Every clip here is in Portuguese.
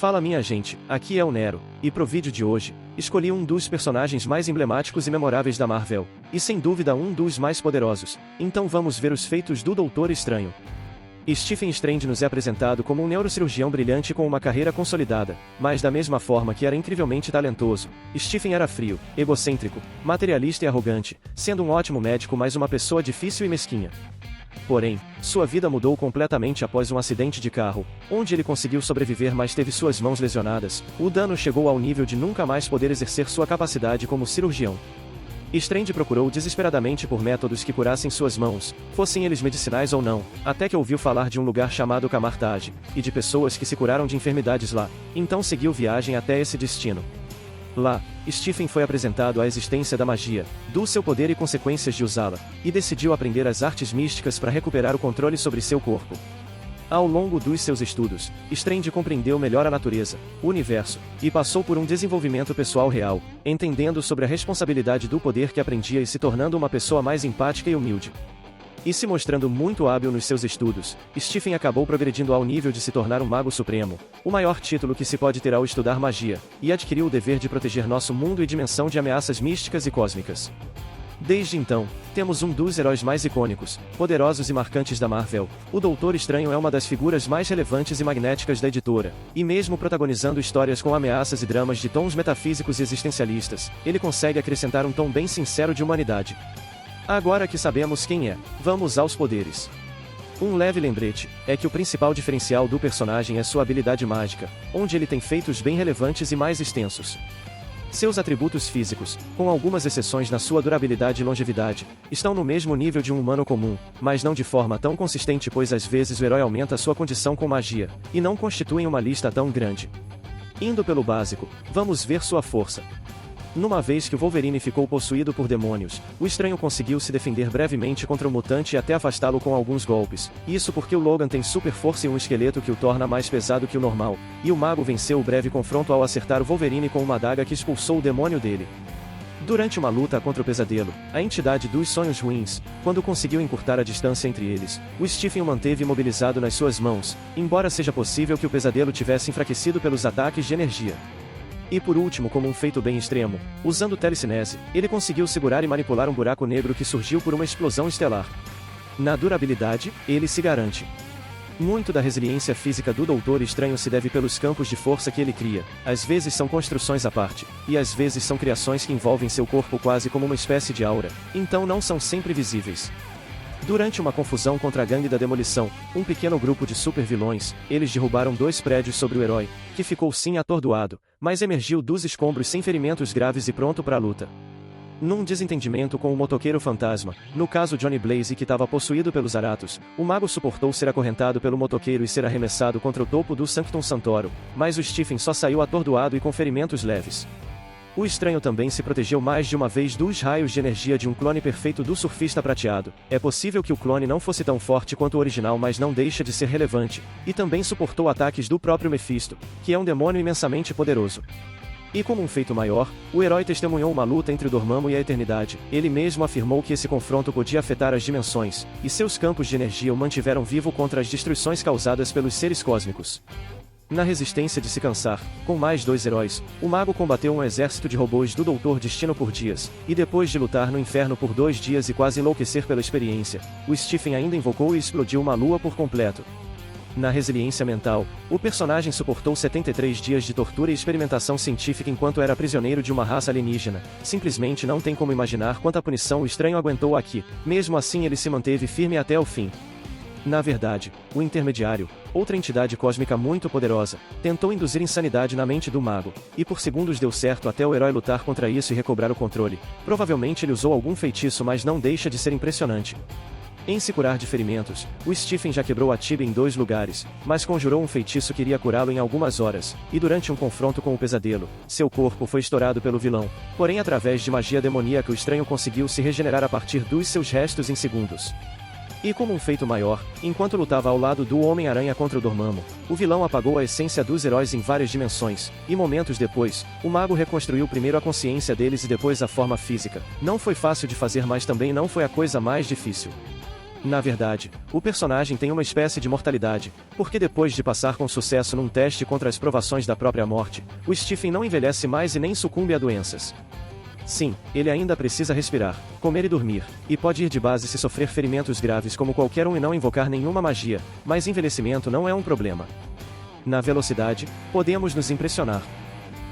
Fala minha gente, aqui é o Nero, e pro vídeo de hoje, escolhi um dos personagens mais emblemáticos e memoráveis da Marvel, e sem dúvida um dos mais poderosos, então vamos ver os feitos do Doutor Estranho. Stephen Strange nos é apresentado como um neurocirurgião brilhante com uma carreira consolidada, mas da mesma forma que era incrivelmente talentoso, Stephen era frio, egocêntrico, materialista e arrogante, sendo um ótimo médico mas uma pessoa difícil e mesquinha. Porém, sua vida mudou completamente após um acidente de carro, onde ele conseguiu sobreviver mas teve suas mãos lesionadas. O dano chegou ao nível de nunca mais poder exercer sua capacidade como cirurgião. Strange procurou desesperadamente por métodos que curassem suas mãos, fossem eles medicinais ou não, até que ouviu falar de um lugar chamado Camartage, e de pessoas que se curaram de enfermidades lá, então seguiu viagem até esse destino. Lá, Stephen foi apresentado à existência da magia, do seu poder e consequências de usá-la, e decidiu aprender as artes místicas para recuperar o controle sobre seu corpo. Ao longo dos seus estudos, Strange compreendeu melhor a natureza, o universo, e passou por um desenvolvimento pessoal real, entendendo sobre a responsabilidade do poder que aprendia e se tornando uma pessoa mais empática e humilde. E se mostrando muito hábil nos seus estudos, Stephen acabou progredindo ao nível de se tornar um mago supremo, o maior título que se pode ter ao estudar magia, e adquiriu o dever de proteger nosso mundo e dimensão de ameaças místicas e cósmicas. Desde então, temos um dos heróis mais icônicos, poderosos e marcantes da Marvel. O Doutor Estranho é uma das figuras mais relevantes e magnéticas da editora, e mesmo protagonizando histórias com ameaças e dramas de tons metafísicos e existencialistas, ele consegue acrescentar um tom bem sincero de humanidade. Agora que sabemos quem é, vamos aos poderes. Um leve lembrete é que o principal diferencial do personagem é sua habilidade mágica, onde ele tem feitos bem relevantes e mais extensos. Seus atributos físicos, com algumas exceções na sua durabilidade e longevidade, estão no mesmo nível de um humano comum, mas não de forma tão consistente pois às vezes o herói aumenta sua condição com magia, e não constituem uma lista tão grande. Indo pelo básico, vamos ver sua força. Numa vez que o Wolverine ficou possuído por demônios, o Estranho conseguiu se defender brevemente contra o mutante e até afastá-lo com alguns golpes, isso porque o Logan tem super força e um esqueleto que o torna mais pesado que o normal, e o mago venceu o breve confronto ao acertar o Wolverine com uma adaga que expulsou o demônio dele. Durante uma luta contra o Pesadelo, a entidade dos sonhos ruins, quando conseguiu encurtar a distância entre eles, o Stephen o manteve imobilizado nas suas mãos, embora seja possível que o Pesadelo tivesse enfraquecido pelos ataques de energia. E por último, como um feito bem extremo, usando telecinese, ele conseguiu segurar e manipular um buraco negro que surgiu por uma explosão estelar. Na durabilidade, ele se garante. Muito da resiliência física do Doutor Estranho se deve pelos campos de força que ele cria, às vezes são construções à parte, e às vezes são criações que envolvem seu corpo quase como uma espécie de aura, então não são sempre visíveis. Durante uma confusão contra a gangue da Demolição, um pequeno grupo de super-vilões, eles derrubaram 2 prédios sobre o herói, que ficou sim atordoado, mas emergiu dos escombros sem ferimentos graves e pronto para a luta. Num desentendimento com o motoqueiro fantasma, no caso Johnny Blaze que estava possuído pelos Aratos, o mago suportou ser acorrentado pelo motoqueiro e ser arremessado contra o topo do Sanctum Santoro, mas o Stephen só saiu atordoado e com ferimentos leves. O Estranho também se protegeu mais de uma vez dos raios de energia de um clone perfeito do Surfista Prateado. É possível que o clone não fosse tão forte quanto o original mas não deixa de ser relevante, e também suportou ataques do próprio Mephisto, que é um demônio imensamente poderoso. E como um feito maior, o herói testemunhou uma luta entre o Dormammu e a Eternidade. Ele mesmo afirmou que esse confronto podia afetar as dimensões, e seus campos de energia o mantiveram vivo contra as destruições causadas pelos seres cósmicos. Na resistência de se cansar, com mais 2 heróis, o mago combateu um exército de robôs do Doutor Destino por dias, e depois de lutar no inferno por 2 dias e quase enlouquecer pela experiência, o Stephen ainda invocou e explodiu uma lua por completo. Na resiliência mental, o personagem suportou 73 dias de tortura e experimentação científica enquanto era prisioneiro de uma raça alienígena. Simplesmente não tem como imaginar quanta punição o Estranho aguentou aqui, mesmo assim ele se manteve firme até o fim. Na verdade, o Intermediário, outra entidade cósmica muito poderosa, tentou induzir insanidade na mente do mago, e por segundos deu certo até o herói lutar contra isso e recobrar o controle. Provavelmente ele usou algum feitiço mas não deixa de ser impressionante. Em se curar de ferimentos, o Stephen já quebrou a tíbia em 2 lugares, mas conjurou um feitiço que iria curá-lo em algumas horas, e durante um confronto com o Pesadelo, seu corpo foi estourado pelo vilão, porém através de magia demoníaca o Estranho conseguiu se regenerar a partir dos seus restos em segundos. E como um feito maior, enquanto lutava ao lado do Homem-Aranha contra o Dormammu, o vilão apagou a essência dos heróis em várias dimensões, e momentos depois, o mago reconstruiu primeiro a consciência deles e depois a forma física. Não foi fácil de fazer mas também não foi a coisa mais difícil. Na verdade, o personagem tem uma espécie de mortalidade, porque depois de passar com sucesso num teste contra as provações da própria morte, o Stephen não envelhece mais e nem sucumbe a doenças. Sim, ele ainda precisa respirar, comer e dormir, e pode ir de base se sofrer ferimentos graves como qualquer um e não invocar nenhuma magia, mas envelhecimento não é um problema. Na velocidade, podemos nos impressionar.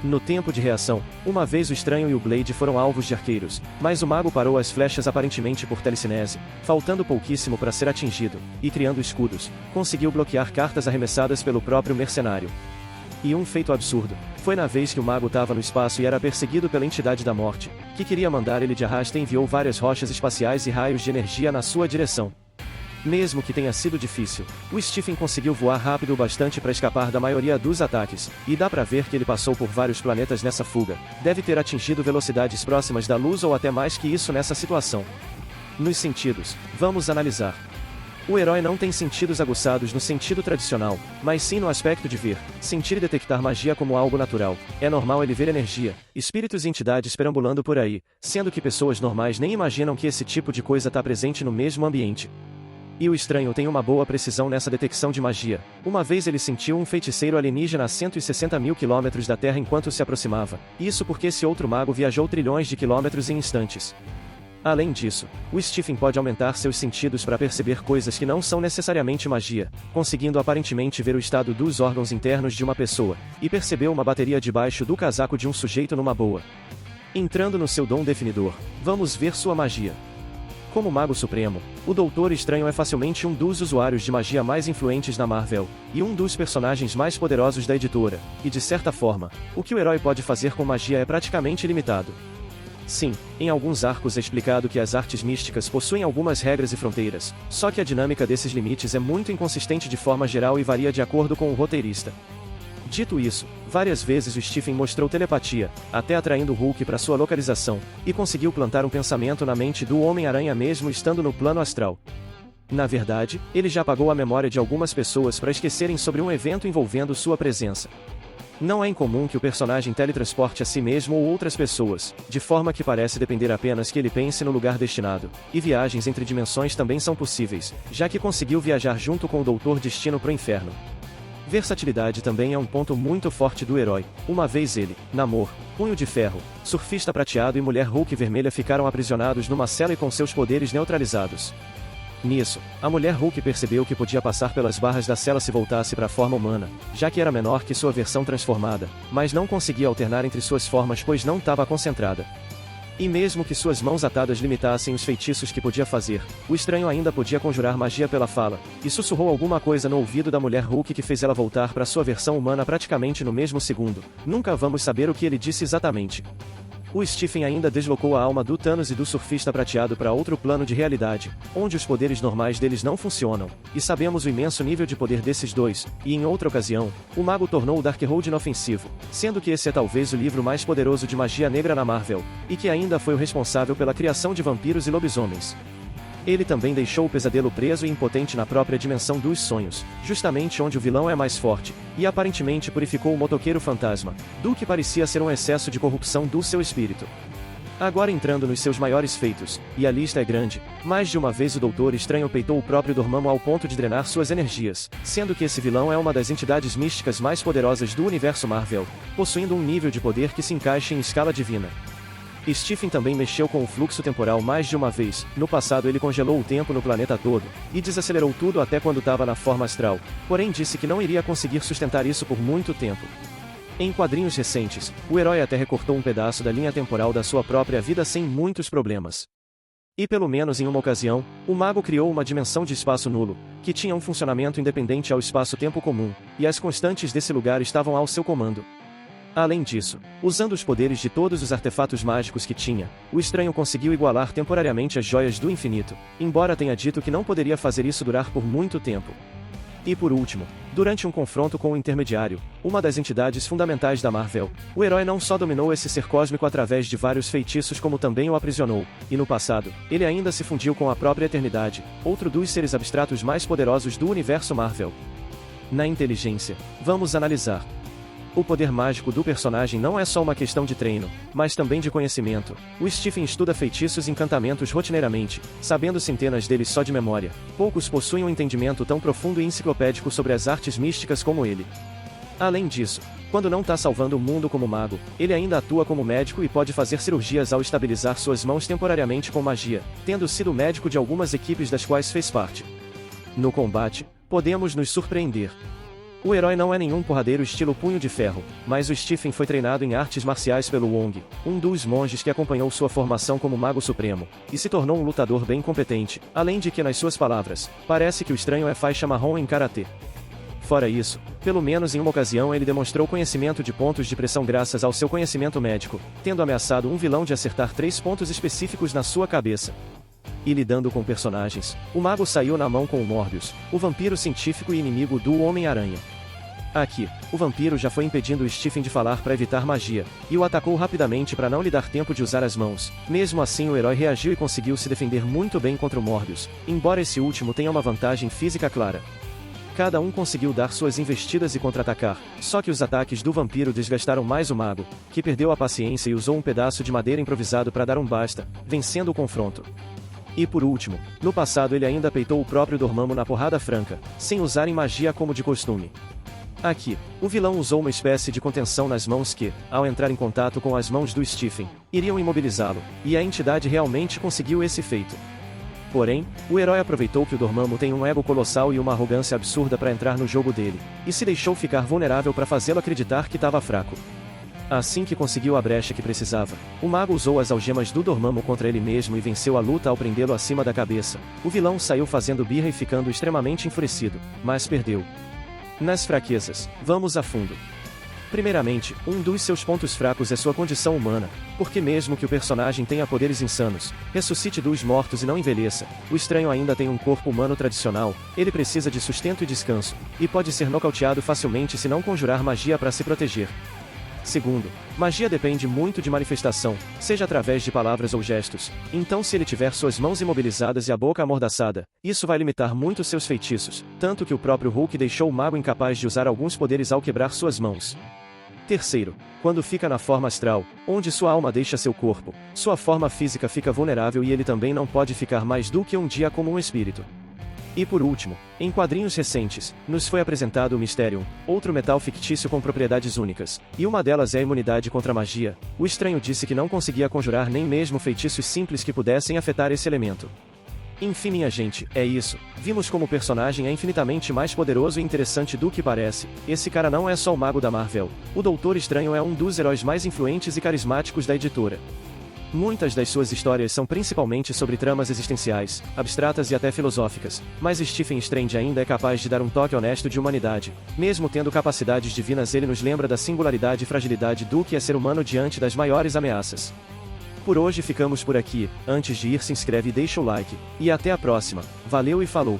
No tempo de reação, uma vez o Estranho e o Blade foram alvos de arqueiros, mas o mago parou as flechas aparentemente por telecinese, faltando pouquíssimo para ser atingido, e criando escudos, conseguiu bloquear cartas arremessadas pelo próprio mercenário. E um feito absurdo, foi na vez que o mago estava no espaço e era perseguido pela entidade da morte, que queria mandar ele de arrasta e enviou várias rochas espaciais e raios de energia na sua direção. Mesmo que tenha sido difícil, o Stephen conseguiu voar rápido o bastante para escapar da maioria dos ataques, e dá pra ver que ele passou por vários planetas nessa fuga, deve ter atingido velocidades próximas da luz ou até mais que isso nessa situação. Nos sentidos, vamos analisar. O herói não tem sentidos aguçados no sentido tradicional, mas sim no aspecto de ver, sentir e detectar magia como algo natural. É normal ele ver energia, espíritos e entidades perambulando por aí, sendo que pessoas normais nem imaginam que esse tipo de coisa está presente no mesmo ambiente. E o Estranho tem uma boa precisão nessa detecção de magia. Uma vez ele sentiu um feiticeiro alienígena a 160 mil quilômetros da Terra enquanto se aproximava, isso porque esse outro mago viajou trilhões de quilômetros em instantes. Além disso, o Stephen pode aumentar seus sentidos para perceber coisas que não são necessariamente magia, conseguindo aparentemente ver o estado dos órgãos internos de uma pessoa, e percebeu uma bateria debaixo do casaco de um sujeito numa boa. Entrando no seu dom definidor, vamos ver sua magia. Como Mago Supremo, o Doutor Estranho é facilmente um dos usuários de magia mais influentes na Marvel, e um dos personagens mais poderosos da editora, e de certa forma, o que o herói pode fazer com magia é praticamente ilimitado. Sim, em alguns arcos é explicado que as artes místicas possuem algumas regras e fronteiras, só que a dinâmica desses limites é muito inconsistente de forma geral e varia de acordo com o roteirista. Dito isso, várias vezes o Stephen mostrou telepatia, até atraindo Hulk para sua localização, e conseguiu plantar um pensamento na mente do Homem-Aranha mesmo estando no plano astral. Na verdade, ele já apagou a memória de algumas pessoas para esquecerem sobre um evento envolvendo sua presença. Não é incomum que o personagem teletransporte a si mesmo ou outras pessoas, de forma que parece depender apenas que ele pense no lugar destinado, e viagens entre dimensões também são possíveis, já que conseguiu viajar junto com o Doutor Destino pro Inferno. Versatilidade também é um ponto muito forte do herói. Uma vez ele, Namor, Punho de Ferro, Surfista Prateado e Mulher Hulk Vermelha ficaram aprisionados numa cela e com seus poderes neutralizados. Nisso, a Mulher Hulk percebeu que podia passar pelas barras da cela se voltasse para a forma humana, já que era menor que sua versão transformada, mas não conseguia alternar entre suas formas pois não estava concentrada. E mesmo que suas mãos atadas limitassem os feitiços que podia fazer, o Estranho ainda podia conjurar magia pela fala, e sussurrou alguma coisa no ouvido da Mulher Hulk que fez ela voltar para sua versão humana praticamente no mesmo segundo. Nunca vamos saber o que ele disse exatamente. O Stephen ainda deslocou a alma do Thanos e do Surfista Prateado para outro plano de realidade, onde os poderes normais deles não funcionam, e sabemos o imenso nível de poder desses dois, e em outra ocasião, o mago tornou o Darkhold inofensivo, sendo que esse é talvez o livro mais poderoso de magia negra na Marvel, e que ainda foi o responsável pela criação de vampiros e lobisomens. Ele também deixou o Pesadelo preso e impotente na própria dimensão dos sonhos, justamente onde o vilão é mais forte, e aparentemente purificou o Motoqueiro Fantasma, do que parecia ser um excesso de corrupção do seu espírito. Agora entrando nos seus maiores feitos, e a lista é grande, mais de uma vez o Doutor Estranho peitou o próprio Dormammu ao ponto de drenar suas energias, sendo que esse vilão é uma das entidades místicas mais poderosas do universo Marvel, possuindo um nível de poder que se encaixa em escala divina. Stephen também mexeu com o fluxo temporal mais de uma vez. No passado ele congelou o tempo no planeta todo, e desacelerou tudo até quando estava na forma astral, porém disse que não iria conseguir sustentar isso por muito tempo. Em quadrinhos recentes, o herói até recortou um pedaço da linha temporal da sua própria vida sem muitos problemas. E pelo menos em uma ocasião, o mago criou uma dimensão de espaço nulo, que tinha um funcionamento independente ao espaço-tempo comum, e as constantes desse lugar estavam ao seu comando. Além disso, usando os poderes de todos os artefatos mágicos que tinha, o Estranho conseguiu igualar temporariamente as Joias do Infinito, embora tenha dito que não poderia fazer isso durar por muito tempo. E por último, durante um confronto com o Intermediário, uma das entidades fundamentais da Marvel, o herói não só dominou esse ser cósmico através de vários feitiços como também o aprisionou, e no passado, ele ainda se fundiu com a própria Eternidade, outro dos seres abstratos mais poderosos do universo Marvel. Na inteligência, vamos analisar. O poder mágico do personagem não é só uma questão de treino, mas também de conhecimento. O Stephen estuda feitiços e encantamentos rotineiramente, sabendo centenas deles só de memória. Poucos possuem um entendimento tão profundo e enciclopédico sobre as artes místicas como ele. Além disso, quando não está salvando o mundo como mago, ele ainda atua como médico e pode fazer cirurgias ao estabilizar suas mãos temporariamente com magia, tendo sido médico de algumas equipes das quais fez parte. No combate, podemos nos surpreender. O herói não é nenhum porradeiro estilo punho de ferro, mas o Stephen foi treinado em artes marciais pelo Wong, um dos monges que acompanhou sua formação como mago supremo, e se tornou um lutador bem competente, além de que nas suas palavras, parece que o estranho é faixa marrom em karatê. Fora isso, pelo menos em uma ocasião ele demonstrou conhecimento de pontos de pressão graças ao seu conhecimento médico, tendo ameaçado um vilão de acertar 3 pontos específicos na sua cabeça. E lidando com personagens, o mago saiu na mão com o Morbius, o vampiro científico e inimigo do Homem-Aranha. Aqui, o vampiro já foi impedindo o Stephen de falar para evitar magia, e o atacou rapidamente para não lhe dar tempo de usar as mãos. Mesmo assim o herói reagiu e conseguiu se defender muito bem contra o Morbius, embora esse último tenha uma vantagem física clara. Cada um conseguiu dar suas investidas e contra-atacar, só que os ataques do vampiro desgastaram mais o mago, que perdeu a paciência e usou um pedaço de madeira improvisado para dar um basta, vencendo o confronto. E por último, no passado ele ainda peitou o próprio Dormammu na porrada franca, sem usarem magia como de costume. Aqui, o vilão usou uma espécie de contenção nas mãos que, ao entrar em contato com as mãos do Stephen, iriam imobilizá-lo, e a entidade realmente conseguiu esse feito. Porém, o herói aproveitou que o Dormammu tem um ego colossal e uma arrogância absurda para entrar no jogo dele, e se deixou ficar vulnerável para fazê-lo acreditar que estava fraco. Assim que conseguiu a brecha que precisava, o mago usou as algemas do Dormammu contra ele mesmo e venceu a luta ao prendê-lo acima da cabeça. O vilão saiu fazendo birra e ficando extremamente enfurecido, mas perdeu. Nas fraquezas, vamos a fundo. Primeiramente, um dos seus pontos fracos é sua condição humana, porque mesmo que o personagem tenha poderes insanos, ressuscite dos mortos e não envelheça, o estranho ainda tem um corpo humano tradicional, ele precisa de sustento e descanso, e pode ser nocauteado facilmente se não conjurar magia para se proteger. Segundo, magia depende muito de manifestação, seja através de palavras ou gestos, então se ele tiver suas mãos imobilizadas e a boca amordaçada, isso vai limitar muito seus feitiços, tanto que o próprio Hulk deixou o mago incapaz de usar alguns poderes ao quebrar suas mãos. Terceiro, quando fica na forma astral, onde sua alma deixa seu corpo, sua forma física fica vulnerável e ele também não pode ficar mais do que um dia como um espírito. E por último, em quadrinhos recentes, nos foi apresentado o Mysterium, outro metal fictício com propriedades únicas, e uma delas é a imunidade contra a magia. O estranho disse que não conseguia conjurar nem mesmo feitiços simples que pudessem afetar esse elemento. Enfim, minha gente, é isso. Vimos como o personagem é infinitamente mais poderoso e interessante do que parece. Esse cara não é só o mago da Marvel. O Doutor Estranho é um dos heróis mais influentes e carismáticos da editora. Muitas das suas histórias são principalmente sobre tramas existenciais, abstratas e até filosóficas, mas Stephen Strange ainda é capaz de dar um toque honesto de humanidade. Mesmo tendo capacidades divinas, ele nos lembra da singularidade e fragilidade do que é ser humano diante das maiores ameaças. Por hoje ficamos por aqui. Antes de ir, se inscreve e deixa o like. E até a próxima. Valeu e falou!